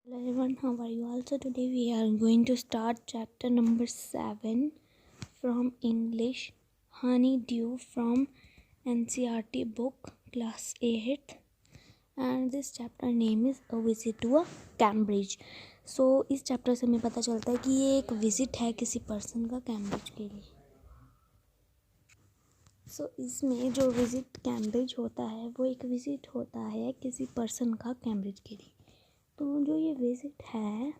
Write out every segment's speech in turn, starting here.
Hello everyone, how are you? Also today we are going to start chapter number 7 from English, Honeydew from NCERT book class 8, and this chapter name is A Visit to a Cambridge. So इस chapter से हमें पता चलता है कि ये एक visit है किसी पर्सन का कैम्ब्रिज के लिए. सो इसमें जो विजिट कैम्ब्रिज होता है वो एक विजिट होता है किसी पर्सन का कैम्ब्रिज के लिए. तो जो ये विजिट है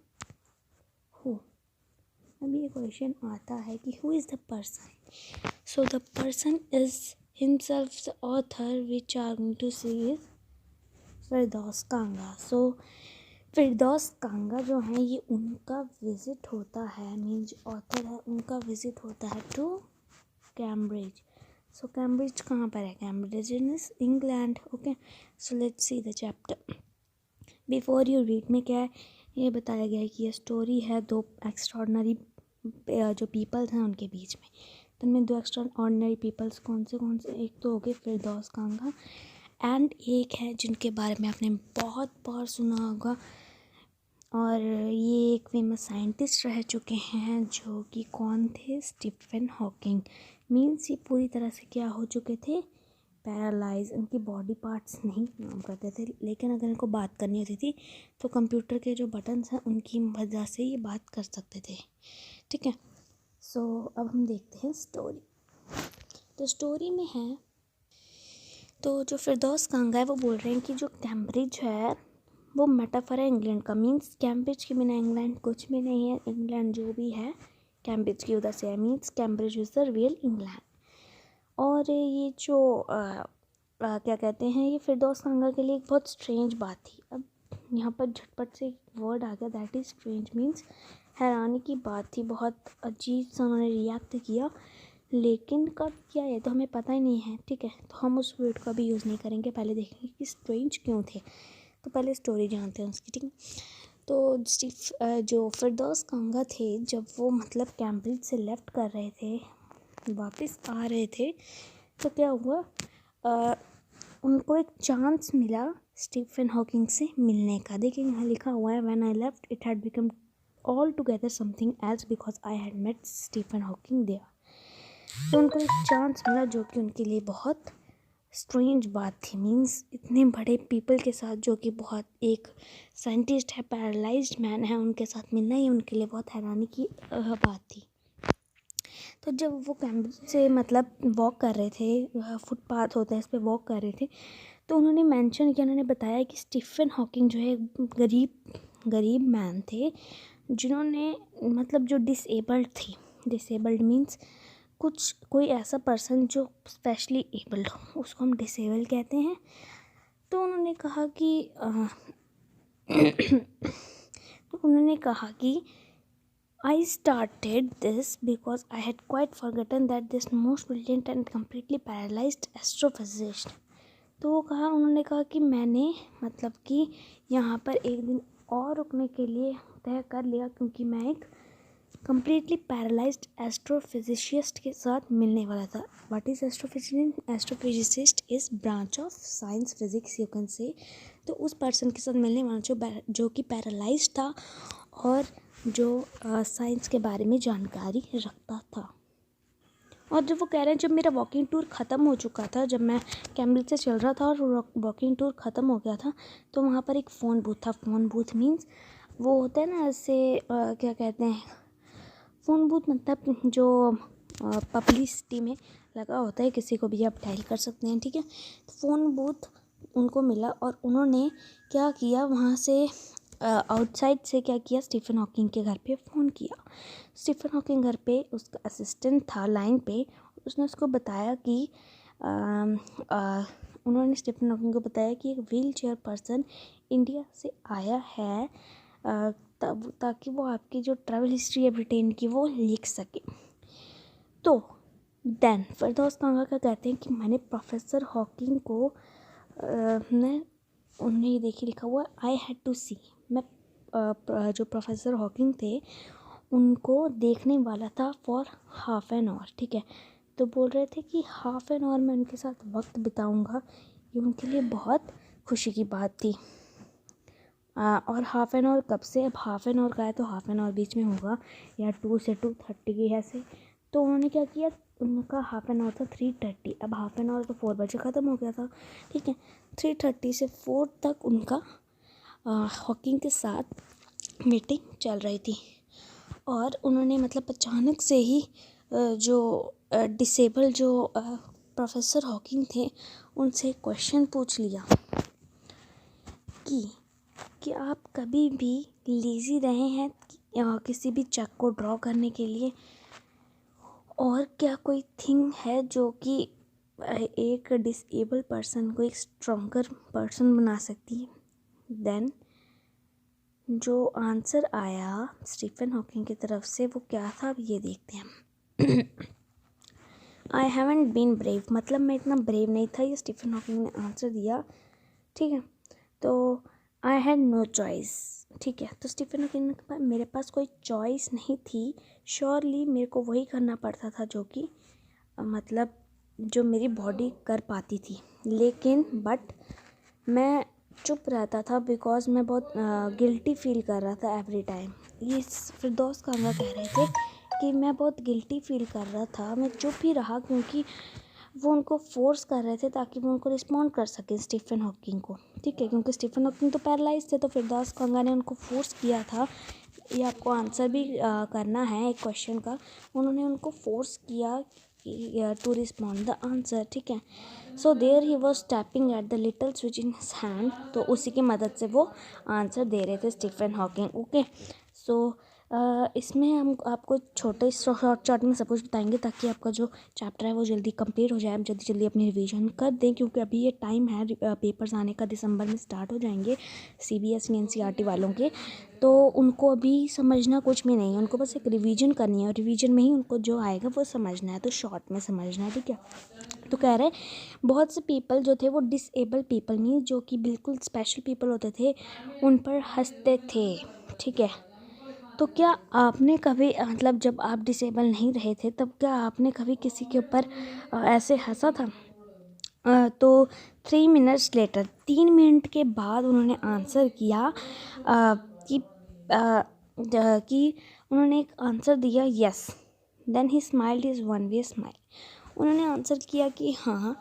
हु, अभी ये क्वेश्चन आता है कि who is the person. So the person is himself the author which are going to see is Firdaus Kanga. So Firdaus Kanga जो है ये उनका विजिट होता है, मीन्स ऑथर है, उनका विजिट होता है टू कैम्ब्रिज. सो कैम्ब्रिज कहाँ पर है? Cambridge in England. Okay, so let's see the chapter. Before you read में क्या है ये बताया गया है कि ये स्टोरी है दो एक्स्ट्राऑर्डिनरी जो पीपल्स हैं उनके बीच में. तो उनमें दो एक्स्ट्राऑर्डिनरी पीपल्स कौन से? एक तो हो गए फिरदौस कांगा एंड एक है जिनके बारे में आपने बहुत बार सुना होगा और ये एक फेमस साइंटिस्ट रह चुके हैं जो कि कौन थे? Stephen Hawking. मीन्स ये पूरी तरह से क्या हो चुके थे? पैरालाइज. इनकी बॉडी पार्ट्स नहीं काम करते थे, लेकिन अगर इनको बात करनी होती थी तो कंप्यूटर के जो बटन्स हैं उनकी वजह से ये बात कर सकते थे. ठीक है, सो अब हम देखते हैं स्टोरी. तो स्टोरी में है तो जो फिरदौस कांगा है वो बोल रहे हैं कि जो कैम्ब्रिज है वो मेटाफर है इंग्लैंड का. मीन्स कैम्ब्रिज के बिना इंग्लैंड कुछ भी नहीं है. इंग्लैंड जो भी है कैम्ब्रिज की उधर से है. Means Cambridge is the real England. और ये जो क्या कहते हैं, ये फिरदौस कांगा के लिए एक बहुत स्ट्रेंज बात थी. अब यहाँ पर झटपट से एक वर्ड आ गया, दैट इज़ स्ट्रेंज. मीन्स हैरानी की बात थी, बहुत अजीब सा उन्होंने रिएक्ट किया, लेकिन कब किया ये तो हमें पता ही नहीं है. ठीक है, तो हम उस वर्ड का भी यूज़ नहीं करेंगे, पहले देखेंगे कि स्ट्रेंज क्यों थे. तो पहले स्टोरी जानते हैं उसकी. ठीक है, तो जो फिरदौस कांगा थे जब वो मतलब कैम्ब्रिज से लेफ़्ट कर रहे थे, वापस आ रहे थे, तो क्या हुआ, उनको एक चांस मिला स्टीफन हॉकिंग से मिलने का. देखिए यहाँ लिखा हुआ है, when I left it had become all together something else because I had met Stephen Hawking there. तो उनको एक चांस मिला जो कि उनके लिए बहुत स्ट्रेंज बात थी. मीन्स इतने बड़े पीपल के साथ जो कि बहुत एक साइंटिस्ट है, पैरालाइज्ड मैन है, उनके साथ मिलना ही उनके लिए बहुत हैरानी की बात थी. तो जब वो कैम्ब्रिज से मतलब वॉक कर रहे थे, फुटपाथ होता है इस पर वॉक कर रहे थे, तो उन्होंने मेंशन किया, उन्होंने बताया कि स्टीफन हॉकिंग जो है गरीब मैन थे जिन्होंने मतलब जो डिसेबल्ड मीन्स कोई ऐसा पर्सन जो स्पेशली एबल्ड हो उसको हम डिसेबल कहते हैं. तो उन्होंने कहा कि I started this because I had quite forgotten that this most brilliant and completely paralyzed astrophysicist. तो उन्होंने कहा कि मैंने मतलब कि यहाँ पर एक दिन और रुकने के लिए तय कर लिया क्योंकि मैं एक completely paralyzed astrophysicist के साथ मिलने वाला था. What is astrophysicist? Astrophysicist is branch of science physics you can say. तो उस पर्सन के साथ मिलने वाला जो कि पैरालाइज्ड था और जो साइंस के बारे में जानकारी रखता था. और जब वो कह रहे हैं जब मेरा वॉकिंग टूर ख़त्म हो चुका था, जब मैं कैम्ब्रिज से चल रहा था और वॉकिंग टूर ख़त्म हो गया था, तो वहाँ पर एक फ़ोन बूथ था. फ़ोन बूथ मीन्स वो होता है ना ऐसे क्या कहते हैं, फ़ोन बूथ मतलब जो पब्लिसिटी में लगा होता है, किसी को भी आप डायल कर सकते हैं. ठीक है, तो फ़ोन बूथ उनको मिला और उन्होंने क्या किया, वहाँ से आउटसाइड से क्या किया, स्टीफन हॉकिंग के घर पे फ़ोन किया. स्टीफन हॉकिंग घर पे उसका असिस्टेंट था लाइन पे. उसने उसको बताया कि उन्होंने स्टीफन हॉकिंग को बताया कि एक व्हील चेयर पर्सन इंडिया से आया है ताकि वो आपकी जो ट्रैवल हिस्ट्री है ब्रिटेन की वो लिख सके. तो देन फिरदौस कांगा क्या कहते हैं कि मैंने प्रोफेसर हॉकिंग को उन्हें देखिए लिखा हुआ आई हैड टू सी. मैं जो प्रोफेसर हॉकिंग थे उनको देखने वाला था फॉर हाफ एन आवर. ठीक है, तो बोल रहे थे कि हाफ एन आवर में उनके साथ वक्त बिताऊंगा, ये उनके लिए बहुत खुशी की बात थी. और हाफ़ एन आवर कब से, अब हाफ़ एन आवर का है तो हाफ़ एन आवर बीच में होगा या 2 से 2:30 की ऐसे। तो उन्होंने क्या किया, उनका हाफ़ एन आवर था 3:30, अब हाफ़ एन आवर तो 4 बजे ख़त्म हो गया था, ठीक है। 3:30 से 4 तक उनका हॉकिंग के साथ मीटिंग चल रही थी। और उन्होंने मतलब अचानक से ही जो डिसेबल जो प्रोफेसर हॉकिंग थे उनसे क्वेश्चन पूछ लिया कि आप कभी भी लेज़ी रहे हैं किसी भी चेक को ड्रॉ करने के लिए, और क्या कोई थिंग है जो कि एक डिसेबल पर्सन को एक स्ट्रॉन्गर पर्सन बना सकती है। देन जो आंसर आया स्टीफन हॉकिंग की तरफ से वो क्या था, अब ये देखते हैं। आई हैवेंट बीन ब्रेव, मतलब मैं इतना ब्रेव नहीं था, ये स्टीफन हॉकिंग ने आंसर दिया, ठीक है। तो आई हैड नो चॉइस, ठीक है। तो स्टीफन हॉकिंग ने कहा मेरे पास कोई चॉइस नहीं थी, श्योरली मेरे को वही करना पड़ता था जो कि मतलब जो मेरी बॉडी कर पाती थी, लेकिन बट मैं चुप रहता था बिकॉज मैं बहुत गिल्टी फील कर रहा था एवरी टाइम। ये फिरदौस खान कह रहे थे कि मैं बहुत गिल्टी फील कर रहा था, मैं चुप ही रहा क्योंकि वो उनको फोर्स कर रहे थे ताकि वो उनको रिस्पॉन्ड कर सकें स्टीफन हॉकिंग को, ठीक है। क्योंकि स्टीफन हॉकिंग तो पैरालाइज थे, तो फिरदौस खान ने उनको फोर्स किया था, ये आपको आंसर भी करना है एक क्वेश्चन का, उन्होंने उनको फोर्स किया टू रिस्पॉन्ड द आंसर, ठीक है। So there he was tapping at the little switch in his hand, तो उसी की मदद से वो आंसर दे रहे थे स्टीफन हॉकिंग, ओके। सो इसमें हम आपको छोटे शॉर्ट में सब कुछ बताएंगे ताकि आपका जो चैप्टर है वो जल्दी कंप्लीट हो जाए, आप जल्दी जल्दी अपनी रिवीजन कर दें, क्योंकि अभी ये टाइम है पेपर्स आने का, दिसंबर में स्टार्ट हो जाएंगे CBSE NCERT वालों के, तो उनको अभी समझना कुछ भी नहीं है, उनको बस एक रिवीजन करनी है और रिवीजन में ही उनको जो आएगा वो समझना है, तो शॉर्ट में समझना है, ठीक है। तो कह रहे बहुत से पीपल जो थे वो डिसेबल पीपल नहीं, जो कि बिल्कुल स्पेशल पीपल होते थे, उन पर हंसते थे, ठीक है। तो क्या आपने कभी मतलब जब आप डिसेबल नहीं रहे थे तब क्या आपने कभी किसी के ऊपर ऐसे हंसा था? तो 3 मिनट्स लेटर, 3 मिनट के बाद उन्होंने आंसर किया कि उन्होंने एक आंसर दिया yes. Then he smiled his one way smile, उन्होंने आंसर किया कि हाँ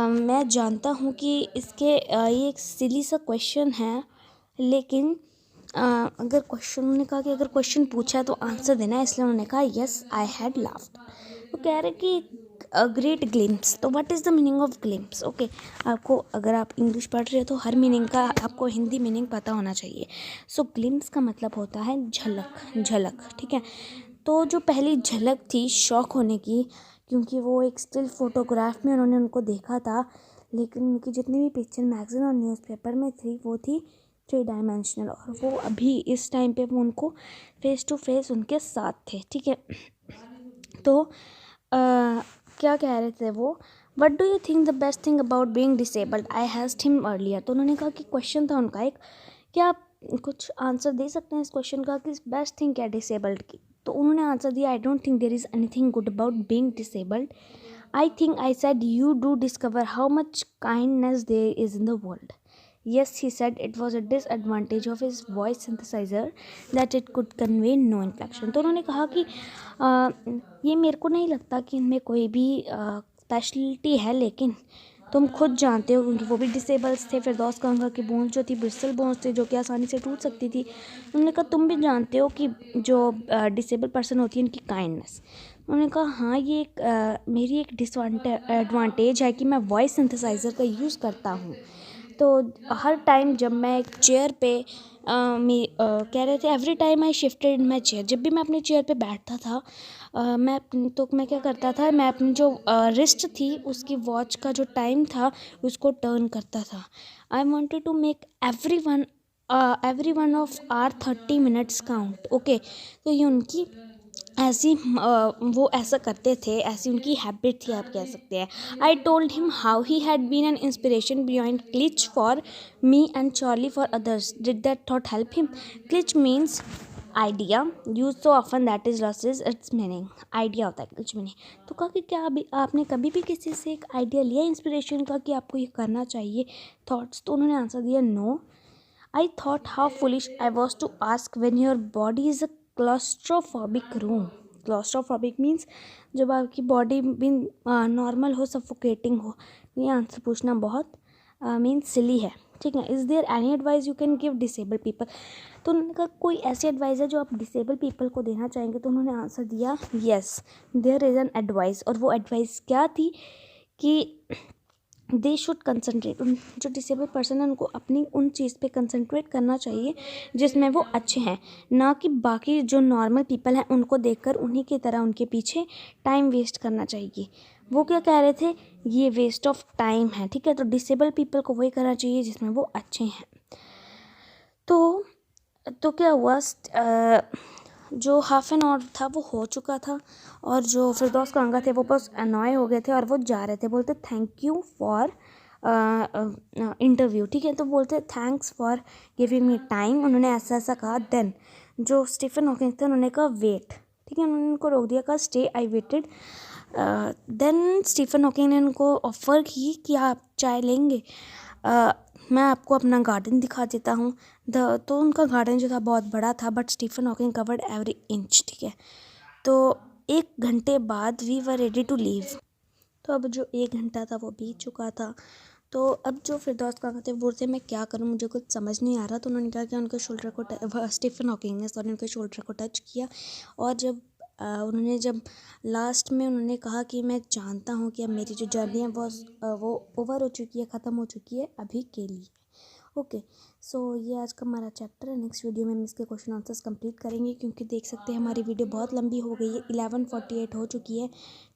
मैं जानता हूँ कि इसके ये एक सिली सा क्वेश्चन है, लेकिन अगर क्वेश्चन, उन्होंने कहा कि अगर क्वेश्चन पूछा है तो आंसर देना है, इसलिए उन्होंने कहा यस आई हैड लाफ्ड। वो कह रहे कि ग्रेट ग्लिम्स, तो what is the meaning of glimpse, okay. आपको अगर आप इंग्लिश पढ़ रहे हो तो हर मीनिंग का आपको हिंदी मीनिंग पता होना चाहिए। सो ग्लिम्स का मतलब होता है झलक, झलक, ठीक है। तो जो पहली झलक थी शॉक होने की, क्योंकि वो एक स्टिल फोटोग्राफ में उन्होंने उनको देखा था, लेकिन उनकी जितनी भी पिक्चर मैगजीन और न्यूज़पेपर में थी वो थी 3 डायमेंशनल, और वो अभी इस टाइम पे वो उनको फेस टू फेस उनके साथ थे, ठीक है। तो क्या कह रहे थे वो, what do you think the best thing about being disabled, I hatched him earlier. तो उन्होंने कहा कि क्वेश्चन था उनका एक, क्या आप कुछ आंसर दे सकते हैं इस क्वेश्चन का कि बेस्ट थिंग क्या डिसेबल्ड की। तो उन्होंने आंसर दिया I don't think there is anything good about being disabled, I think I said you do discover how much kindness there is in the world. Yes, he said it was a disadvantage of his voice synthesizer that it could convey no inflection. तो उन्होंने कहा कि ये मेरे को नहीं लगता कि इनमें कोई भी स्पेशलिटी है, लेकिन तुम खुद जानते हो, क्योंकि वो भी डिसेबल्स थे, फिरदौस खान की बोन्स जो थी ब्रिस्टल बोन्स थी जो कि आसानी से टूट सकती थी। उन्होंने कहा तुम भी जानते हो कि जो डिसेबल पर्सन होती है इनकी काइंडनेस। उन्होंने कहा हाँ ये एक मेरी एक एडवांटेज है कि मैं वॉइस सिंथेसाइज़र का यूज़ करता हूँ। तो हर टाइम जब मैं एक चेयर पे कह रहे थे every time I shifted my chair, जब भी मैं अपनी चेयर पे बैठता था मैं क्या करता था, मैं अपनी जो रिस्ट थी उसकी वॉच का जो टाइम था उसको टर्न करता था। I wanted to make every one of our 30 minutes count, okay. तो ये उनकी ऐसी वो ऐसा करते थे, ऐसी उनकी हैबिट थी आप कह सकते हैं। I told him how he had been an inspiration beyond glitch for me and Charlie for others, did that thought help him. Glitch means idea, use so often that is loss is its meaning, idea होता है glitch meaning. तो कहा कि क्या अभी आपने कभी भी किसी से एक आइडिया लिया इंस्पिरेशन का कि आपको ये करना चाहिए थॉट्स, तो उन्होंने आंसर दिया no, I thought how foolish I was to ask when your body is a claustrophobic room. Claustrophobic means जब आपकी बॉडी भी नॉर्मल हो, सफोकेटिंग हो। ये आंसर पूछना बहुत मीन्स सिली है, ठीक है। Is there any advice you can give disable people. तो उन्होंने कहा कोई ऐसी एडवाइस है जो आप डिसेबल पीपल को देना चाहेंगे। तो उन्होंने आंसर दिया yes there is an advice. और वो एडवाइस क्या थी कि दे शुड कंसनट्रेट, जो डिसेबल पर्सन है उनको अपनी उन चीज़ पे कंसनट्रेट करना चाहिए जिसमें वो अच्छे हैं, ना कि बाकी जो नॉर्मल पीपल हैं उनको देखकर उन्हीं की तरह उनके पीछे टाइम वेस्ट करना चाहिए। वो क्या कह रहे थे, ये वेस्ट ऑफ टाइम है, ठीक है। तो डिसेबल पीपल को वही करना चाहिए जिसमें वो अच्छे हैं। तो क्या हुआ, जो हाफ एन आवर था वो हो चुका था और जो फिरदौस कांगा थे वो बस अनॉय हो गए थे और वो जा रहे थे। बोलते थैंक यू फॉर इंटरव्यू, ठीक है। तो बोलते thanks for giving me time, उन्होंने ऐसा ऐसा कहा। देन जो स्टीफन हॉकिंग थे उन्होंने कहा वेट, ठीक है। उन्होंने उनको रोक दिया, कहा stay, I waited. Then Stephen Hawking ने उनको ऑफ़र की कि आप चाय लेंगे, मैं आपको अपना गार्डन दिखा देता हूँ। तो उनका गार्डन जो था बहुत बड़ा था, but Stephen Hawking covered every inch, ठीक है। तो 1 घंटे बाद we were ready to leave. तो अब जो 1 घंटा था वो बीत चुका था। तो अब जो फिरदौस काका थे वो बोलते मैं क्या करूँ, मुझे कुछ समझ नहीं आ रहा। तो उन्होंने कहा कि उनके शोल्डर को स्टीफन हॉकिंग ने उनके शोल्डर को टच किया। और जब लास्ट में उन्होंने कहा कि मैं जानता हूँ कि अब मेरी जो जर्नी है वो ओवर हो चुकी है, ख़त्म हो चुकी है अभी के लिए। ओके, सो ये आज का हमारा चैप्टर है। नेक्स्ट वीडियो में हम इसके क्वेश्चन आंसर्स कंप्लीट करेंगे, क्योंकि देख सकते हैं हमारी वीडियो बहुत लंबी हो गई है, 11:48 हो चुकी है,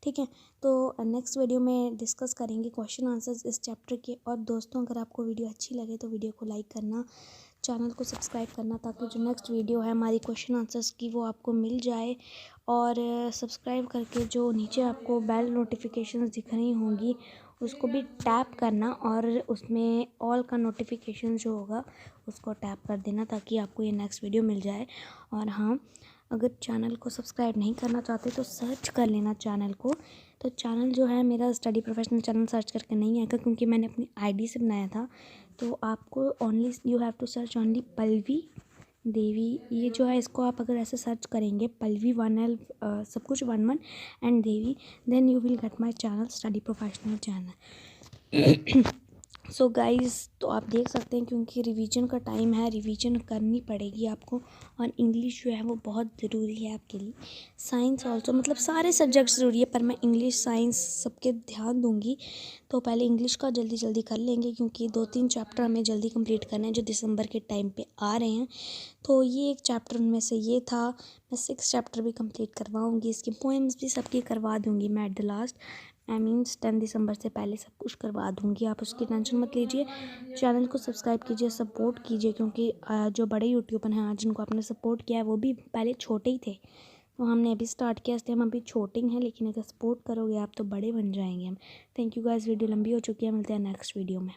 ठीक है। तो नेक्स्ट वीडियो में डिस्कस करेंगे क्वेश्चन आंसर्स इस चैप्टर के। और दोस्तों, अगर आपको वीडियो अच्छी लगे तो वीडियो को लाइक करना, चैनल को सब्सक्राइब करना, ताकि जो नेक्स्ट वीडियो है हमारी क्वेश्चन आंसर्स की वो आपको मिल जाए। और सब्सक्राइब करके जो नीचे आपको बेल नोटिफिकेशंस दिख रही होंगी उसको भी टैप करना, और उसमें ऑल का नोटिफिकेशन जो होगा उसको टैप कर देना, ताकि आपको ये नेक्स्ट वीडियो मिल जाए। और हाँ, अगर चैनल को सब्सक्राइब नहीं करना चाहते तो सर्च कर लेना चैनल को। तो चैनल जो है मेरा स्टडी प्रोफेशनल चैनल सर्च करके नहीं आएगा, क्योंकि मैंने अपनी आईडी से बनाया था। तो आपको only you have to search only Pallavi Devi. ये जो है इसको आप अगर ऐसे सर्च करेंगे पल्लवी 1L सब कुछ 1 एंड देवी, then you will get my channel study professional channel. So guys, तो आप देख सकते हैं क्योंकि रिवीजन का टाइम है, रिवीजन करनी पड़ेगी आपको। और इंग्लिश जो है वो बहुत ज़रूरी है आपके लिए। साइंस ऑल्सो, मतलब सारे सब्जेक्ट ज़रूरी है, पर मैं इंग्लिश साइंस सबके ध्यान दूंगी। तो पहले इंग्लिश का जल्दी जल्दी कर लेंगे, क्योंकि 2-3 चैप्टर हमें जल्दी कंप्लीट करने हैं जो दिसंबर के टाइम पे आ रहे हैं। तो ये एक चैप्टर उनमें से ये था। मैं 6 चैप्टर भी कंप्लीट करवाऊँगी, इसकी पोएम्स भी सबकी करवा दूँगी मैं at the last. I means 10 दिसंबर से पहले सब कुछ करवा दूँगी, आप उसकी टेंशन मत लीजिए। चैनल को सब्सक्राइब कीजिए, सपोर्ट कीजिए, क्योंकि जो बड़े यूट्यूबर हैं आज जिनको आपने सपोर्ट किया है वो भी पहले छोटे ही थे। तो हमने अभी स्टार्ट किया, इसलिए हम अभी छोटे हैं, लेकिन अगर सपोर्ट करोगे आप तो बड़े बन जाएंगे हम। थैंक यू गाइस, वीडियो लंबी हो चुकी है, मिलते हैं नेक्स्ट वीडियो में।